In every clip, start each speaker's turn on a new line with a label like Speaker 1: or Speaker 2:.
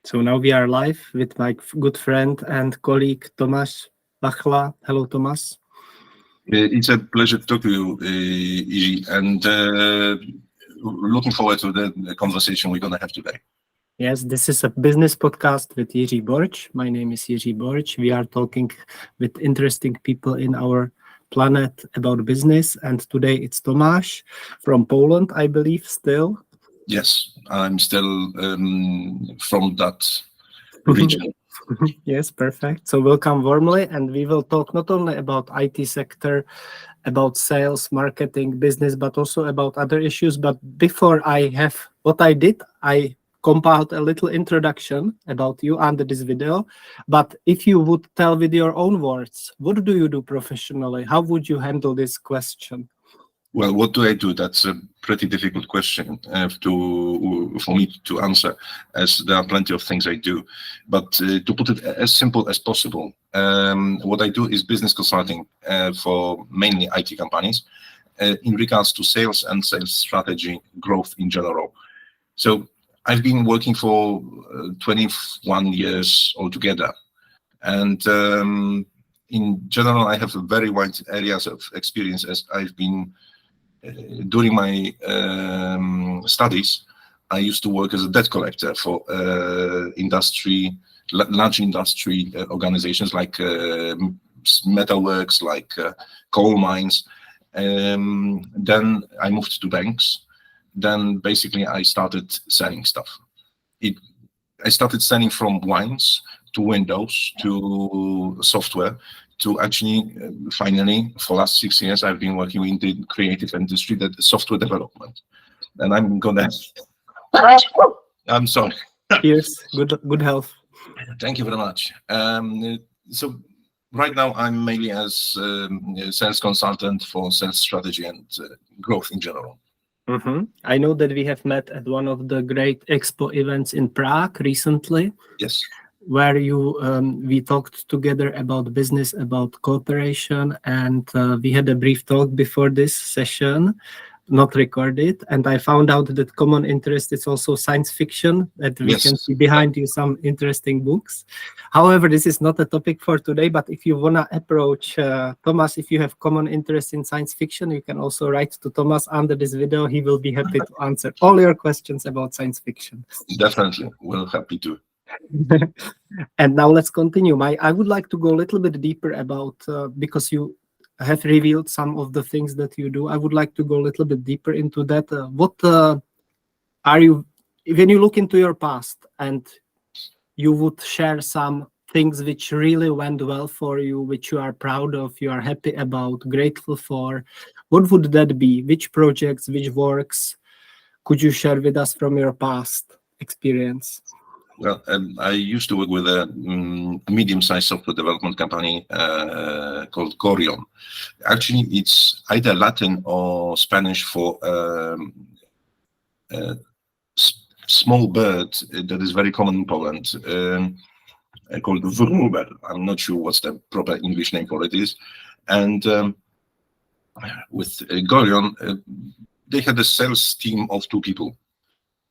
Speaker 1: So now we are live with my good friend and colleague Tomasz Wachla. Hello, Tomasz.
Speaker 2: It's a pleasure to talk to you, Iji, and looking forward to the conversation we're going to have today.
Speaker 1: Yes, this is a business podcast with Jiří Borč. My name is Jiří Borč. We are talking with interesting people in our planet about business. And today it's Tomasz from Poland, I believe, still.
Speaker 2: Yes, I'm still from that region.
Speaker 1: Yes, perfect. So welcome warmly, and we will talk not only about IT sector, about sales, marketing, business, but also about other issues. But before I have what I did, I compiled a little introduction about you under this video. But if you would tell with your own words, what do you do professionally? How would you handle this question?
Speaker 2: Well, what do I do? That's a pretty difficult question for me to answer, as there are plenty of things I do. But to put it as simple as possible, what I do is business consulting for mainly IT companies in regards to sales and sales strategy growth in general. So I've been working for 21 years altogether. And in general, I have very wide areas of experience, as I've been during my studies. I used to work as a debt collector for large industry organizations like metalworks, like coal mines. Then I moved to banks. Then basically I started selling stuff. I started selling from wines to windows to software to actually finally for the last 6 years I've been working in the creative industry, that software development. And I'm sorry.
Speaker 1: Yes, good health.
Speaker 2: Thank you very much. So right now I'm mainly as a sales consultant for sales strategy and growth in general.
Speaker 1: I know that we have met at one of the great expo events in Prague recently.
Speaker 2: Yes.
Speaker 1: Where we talked together about business, about cooperation, and we had a brief talk before this session, not recorded. And I found out that common interest is also science fiction, that we can see behind you some interesting books. However, this is not a topic for today, but if you want to approach Tomasz, if you have common interest in science fiction, you can also write to Tomasz under this video. He will be happy to answer all your questions about science fiction.
Speaker 2: Definitely, we're happy to.
Speaker 1: And now let's continue. I would like to go a little bit deeper about, because you have revealed some of the things that you do. I would like to go a little bit deeper into that. What are you, when you look into your past and you would share some things which really went well for you, which you are proud of, you are happy about, grateful for, what would that be? Which projects, which works could you share with us from your past experience?
Speaker 2: Well, I used to work with a medium-sized software development company called Corion. Actually, it's either Latin or Spanish for small bird that is very common in Poland, called wróbel. I'm not sure what's the proper English name for it is. And with Corion, they had a sales team of 2 people.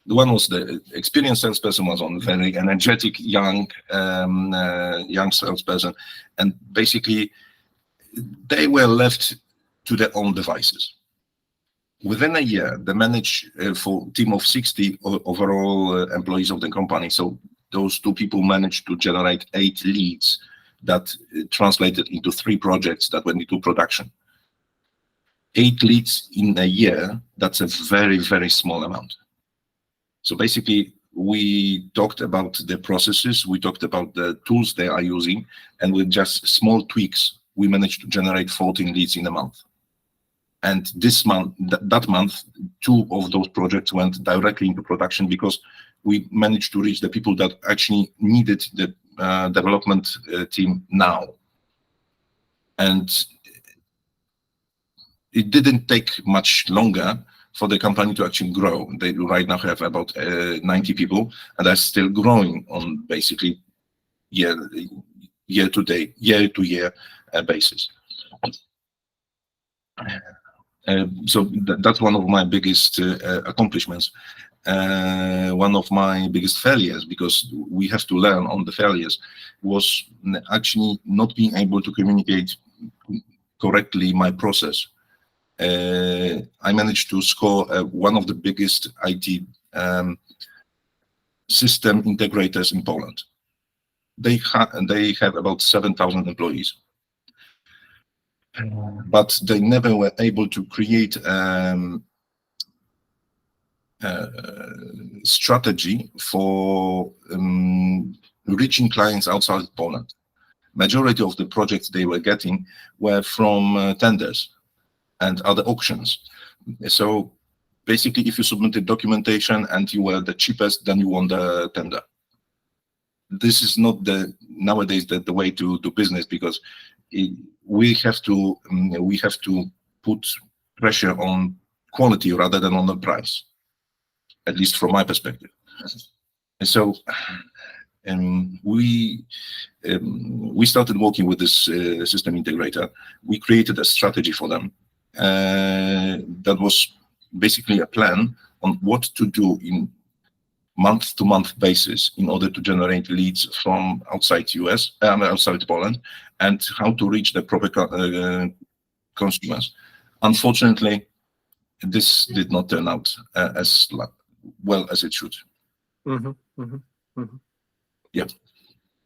Speaker 2: The one was the experienced salesperson, was on very energetic, young salesperson, and basically they were left to their own devices. Within a year, they managed for a team of 60 overall employees of the company. So those 2 people managed to generate 8 leads that translated into 3 projects that went into production. 8 leads in a year, that's a very, very small amount. So basically, we talked about the processes, we talked about the tools they are using, and with just small tweaks, we managed to generate 14 leads in a month. And this month, that month, 2 of those projects went directly into production because we managed to reach the people that actually needed the development team now. And it didn't take much longer for the company to actually grow. They right now have about 90 people, and are still growing on basically year to year basis. So that's one of my biggest accomplishments. one of my biggest failures, because we have to learn on the failures, was actually not being able to communicate correctly my process. I managed to score one of the biggest IT system integrators in Poland. They have about 7,000 employees, but they never were able to create strategy for reaching clients outside Poland. Majority of the projects they were getting were from tenders and other auctions. So basically, if you submitted documentation and you were the cheapest, then you won the tender. This is not nowadays the way to do business, because we have to put pressure on quality rather than on the price, at least from my perspective. And so we started working with this system integrator. We created a strategy for them that was basically a plan on what to do in month-to-month basis in order to generate leads from outside outside Poland, and how to reach the proper consumers. Unfortunately, this did not turn out as well as it should. Yeah.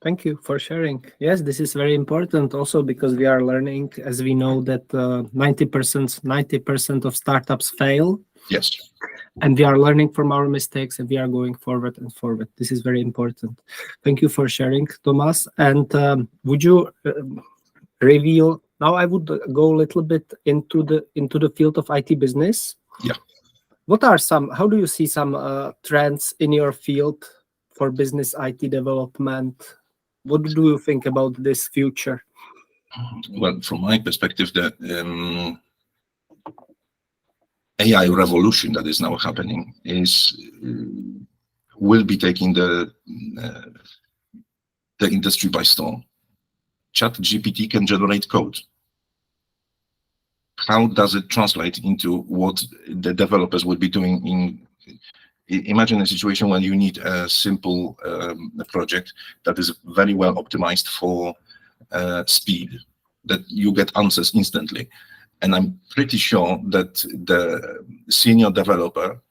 Speaker 1: Thank you for sharing. Yes, this is very important also, because we are learning, as we know, that 90% of startups fail.
Speaker 2: Yes.
Speaker 1: And we are learning from our mistakes, and we are going forward and forward. This is very important. Thank you for sharing, Tomasz. And would you reveal, now I would go a little bit into the field of IT business.
Speaker 2: Yeah.
Speaker 1: How do you see some trends in your field for business IT development? What do you think about this future?
Speaker 2: Well, from my perspective, the AI revolution that is now happening will be taking the industry by storm. ChatGPT can generate code. How does it translate into what the developers will be doing? Imagine a situation when you need a simple project that is very well optimized for speed, that you get answers instantly. And I'm pretty sure that the senior developer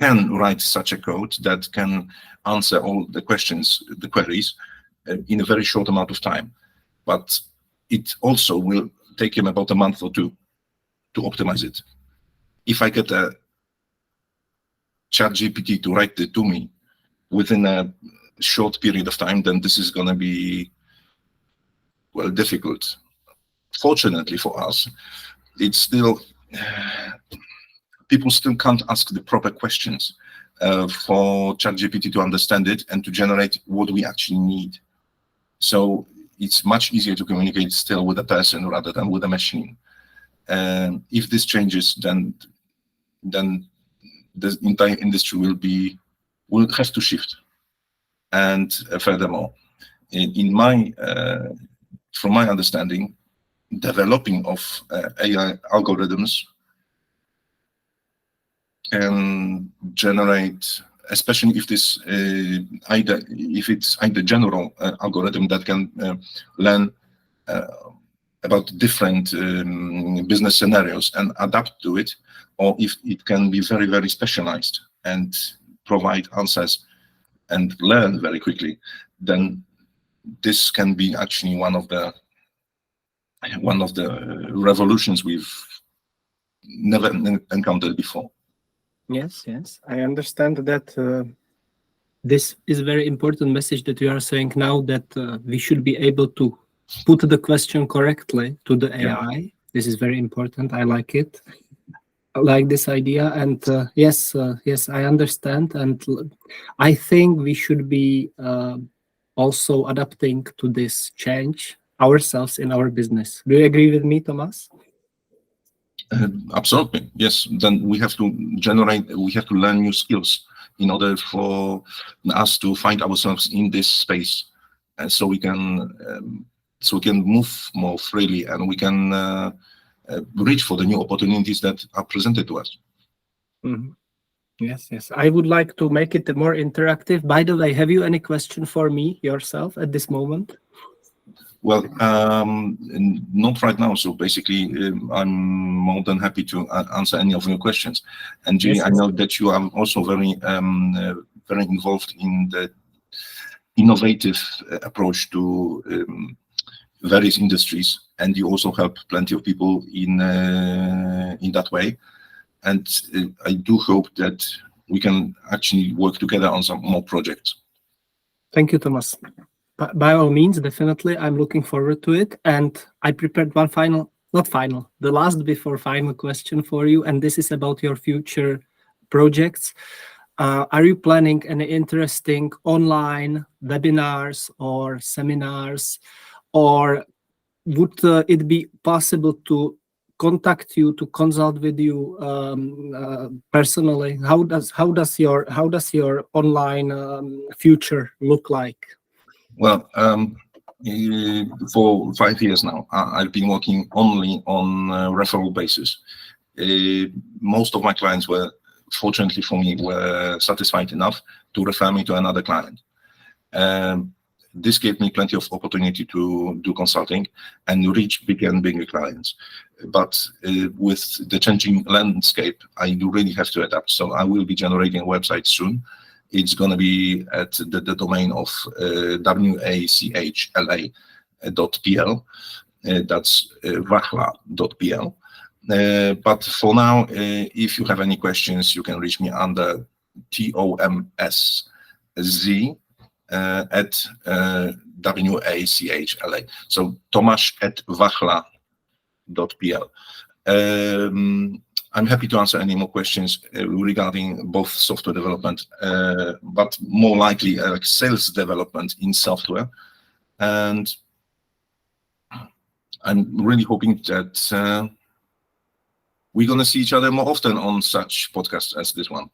Speaker 2: can write such a code that can answer all the questions, the queries, in a very short amount of time. But it also will take him about a month or two to optimize it. If I get a ChatGPT to write it to me within a short period of time, then this is going to be, well, difficult. Fortunately for us, it's still, people still can't ask the proper questions for ChatGPT to understand it and to generate what we actually need. So it's much easier to communicate still with a person rather than with a machine. If this changes, then the entire industry will have to shift. And furthermore, from my understanding, developing of AI algorithms can generate, especially if it's either general algorithm that can learn about different business scenarios and adapt to it, or if it can be very, very specialized and provide answers and learn very quickly, then this can be actually one of the revolutions we've never encountered before.
Speaker 1: Yes, I understand that this is a very important message that you are saying now, that we should be able to put the question correctly to the AI. Yeah. This is very important. I like it. I like this idea. And yes, I understand. And I think we should be also adapting to this change ourselves in our business. Do you agree with me, Tomasz?
Speaker 2: Absolutely, yes. Then we have to learn new skills in order for us to find ourselves in this space, and so we can move more freely, and we can reach for the new opportunities that are presented to us.
Speaker 1: Mm-hmm. Yes, yes. I would like to make it more interactive. By the way, have you any question for me yourself at this moment?
Speaker 2: Well, not right now. So basically, I'm more than happy to answer any of your questions. And Julie,
Speaker 1: Yes,
Speaker 2: I
Speaker 1: yes.
Speaker 2: know that you are also very involved in the innovative approach to various industries, and you also help plenty of people in that way. And I do hope that we can actually work together on some more projects.
Speaker 1: Thank you, Tomasz. By all means, definitely, I'm looking forward to it. And I prepared one final, not final, the last before final question for you. And this is about your future projects. Are you planning any interesting online webinars or seminars, or would it be possible to contact you to consult with you personally? How does your online future look like?
Speaker 2: Well, for 5 years now, I've been working only on a referral basis. Most of my clients were, fortunately for me, were satisfied enough to refer me to another client. This gave me plenty of opportunity to do consulting and reach bigger and bigger clients. But with the changing landscape, I do really have to adapt. So I will be generating a website soon. It's going to be at the domain of wachla.pl. That's wachla.pl. But for now, if you have any questions, you can reach me under TOMSZ at WACHLA. So tomasz@wachla.pl. I'm happy to answer any more questions regarding both software development, but more likely sales development in software. And I'm really hoping that we're going to see each other more often on such podcasts as this one.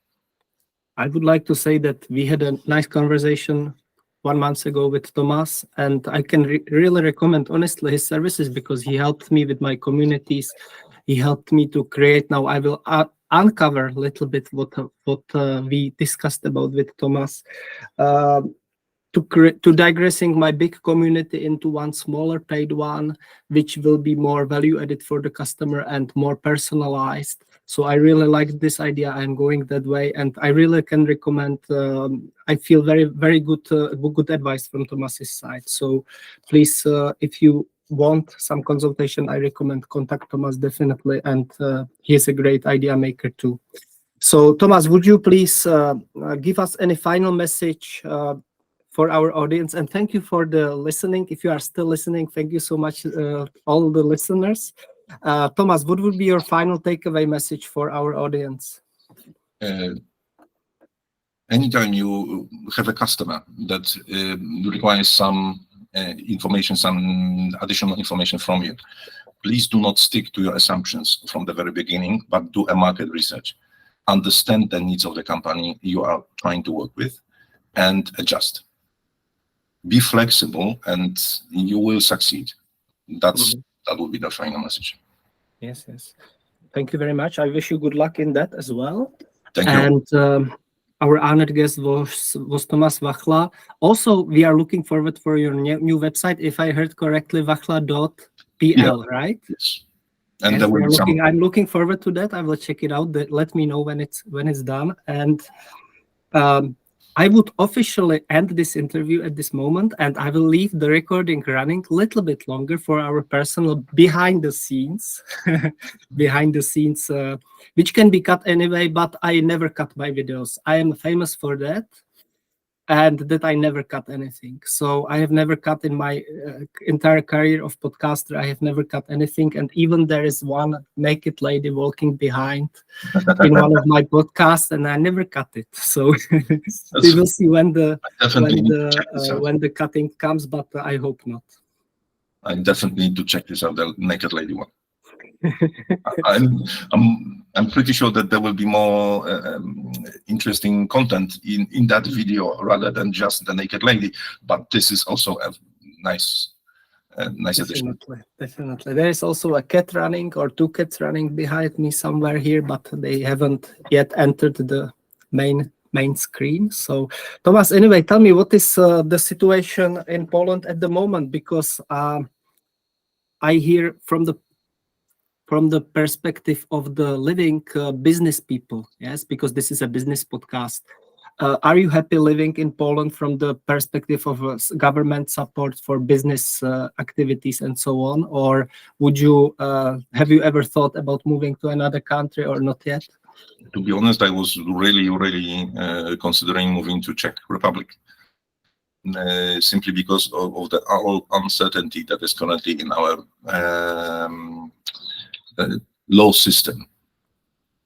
Speaker 1: I would like to say that we had a nice conversation 1 month ago with Tomasz, and I can really recommend honestly his services because he helped me with my communities. He helped me to create. Now I will uncover a little bit what we discussed about with Tomasz. To digressing my big community into one smaller paid one, which will be more value added for the customer and more personalized. So I really like this idea. I'm going that way, and I really can recommend. I feel very, very good advice from Tomáš's side. So please, if you want some consultation, I recommend contact Tomasz definitely, and he's a great idea maker too. So Tomasz, would you please give us any final message for our audience? And thank you for the listening. If you are still listening, thank you so much, all the listeners. Tomasz, what would be your final takeaway message for our audience?
Speaker 2: Anytime you have a customer that requires some information, some additional information from you, please do not stick to your assumptions from the very beginning, but do a market research. Understand the needs of the company you are trying to work with and adjust. Be flexible and you will succeed. That will be the final message.
Speaker 1: Yes, yes. Thank you very much. I wish you good luck in that as well.
Speaker 2: Thank you.
Speaker 1: And our honored guest was Tomasz Wachla. Also, we are looking forward for your new website. If I heard correctly, wachla.pl, right?
Speaker 2: Yes. And
Speaker 1: yes,
Speaker 2: there will be
Speaker 1: I'm looking forward to that. I will check it out. Let me know when it's done. And I would officially end this interview at this moment, and I will leave the recording running a little bit longer for our personal behind the scenes, which can be cut anyway, but I never cut my videos. I am famous for that, and that I never cut anything. So I have never cut in my entire career of podcaster. I have never cut anything. And even there is one naked lady walking behind in one of my podcasts, and I never cut it. So we will see when the cutting comes, but I hope not.
Speaker 2: I definitely need to check this out, the naked lady one. I'm pretty sure that there will be more interesting content in that video rather than just the naked lady. But this is also a nice addition.
Speaker 1: Definitely. There is also a cat running or two cats running behind me somewhere here, but they haven't yet entered the main screen. So, Tomasz, anyway, tell me, what is the situation in Poland at the moment? Because I hear from the perspective of the living business people, yes, because this is a business podcast. Are you happy living in Poland from the perspective of government support for business activities and so on? Or would you have you ever thought about moving to another country or not yet?
Speaker 2: To be honest, I was really considering moving to Czech Republic, simply because of the all uncertainty that is currently in our law system.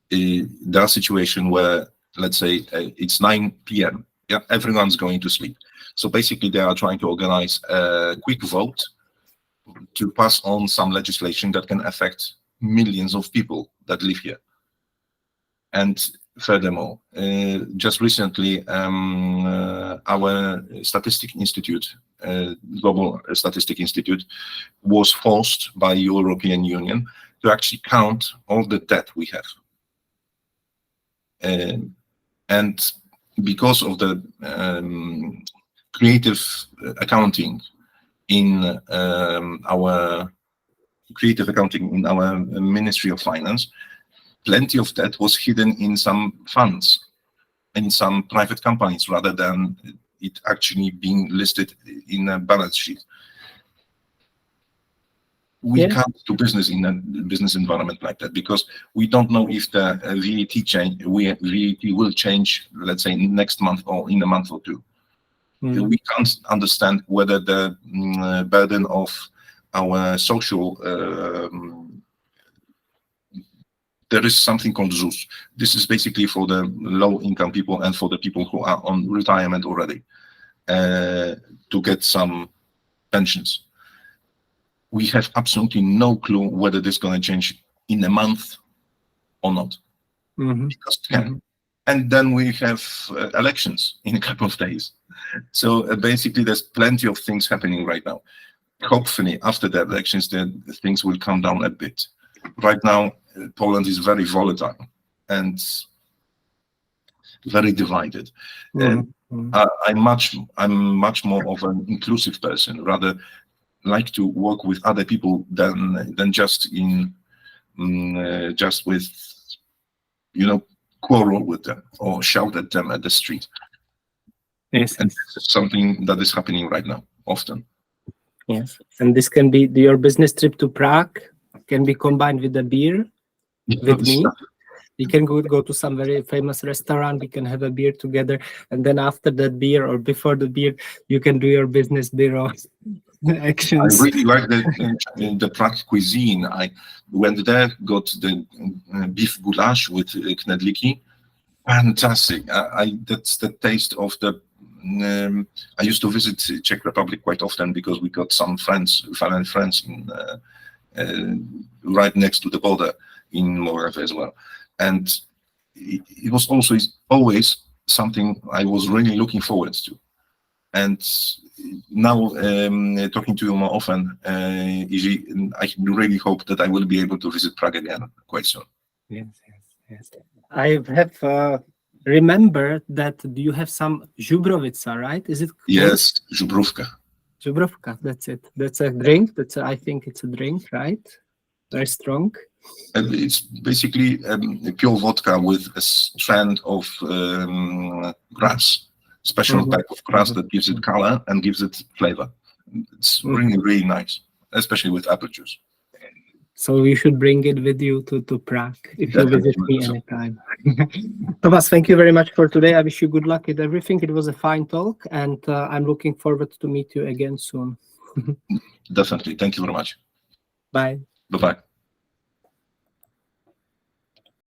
Speaker 2: There are situations where, let's say, it's 9 p.m. Yeah, everyone's going to sleep. So basically, they are trying to organize a quick vote to pass on some legislation that can affect millions of people that live here. And furthermore, just recently, our Statistic Institute, Global Statistic Institute, was forced by European Union to actually count all the debt we have. And because of the creative accounting in our Ministry of Finance, plenty of that was hidden in some funds, in some private companies, rather than it actually being listed in a balance sheet. We can't do business in a business environment like that, because we don't know if the VAT will change, let's say, next month or in a month or two. We can't understand whether the burden of our social there is something called ZUS. This is basically for the low-income people and for the people who are on retirement already, to get some pensions. We have absolutely no clue whether this is going to change in a month or not, because it can. And then we have elections in a couple of days. So basically, there's plenty of things happening right now. Hopefully, after the elections, then things will calm down a bit. Right now, Poland is very volatile and very divided. I'm much more of an inclusive person, rather like to work with other people than just with quarrel with them or shout at them at the street.
Speaker 1: Yes,
Speaker 2: and this is something that is happening right now often.
Speaker 1: Yes, and this can be your business trip to Prague can be combined with a beer. With me, we can go to some very famous restaurant. We can have a beer together, and then after that beer or before the beer, you can do your business bureau actions.
Speaker 2: I really like the Prague cuisine. I went there, got the beef goulash with knedliki. Fantastic! That's the taste of the. I used to visit Czech Republic quite often because we got some family friends in right next to the border in Moravia as well, and it was also always something I was really looking forward to. And now talking to you more often, Izzy, I really hope that I will be able to visit Prague again quite soon.
Speaker 1: Yes. I have remembered that you have some Zubrovica, right? Is it?
Speaker 2: Yes, Zubrówka.
Speaker 1: Zubrówka, that's it. That's a drink. I think it's a drink, right? Very strong.
Speaker 2: And it's basically pure vodka with a strand of grass, special type of grass that gives it color and gives it flavor. It's really, really nice, especially with apple juice.
Speaker 1: So you should bring it with you to Prague if you visit me anytime. Tomasz, thank you very much for today. I wish you good luck with everything. It was a fine talk, and I'm looking forward to meet you again soon.
Speaker 2: Definitely. Thank you very much.
Speaker 1: Bye.
Speaker 2: Bye-bye.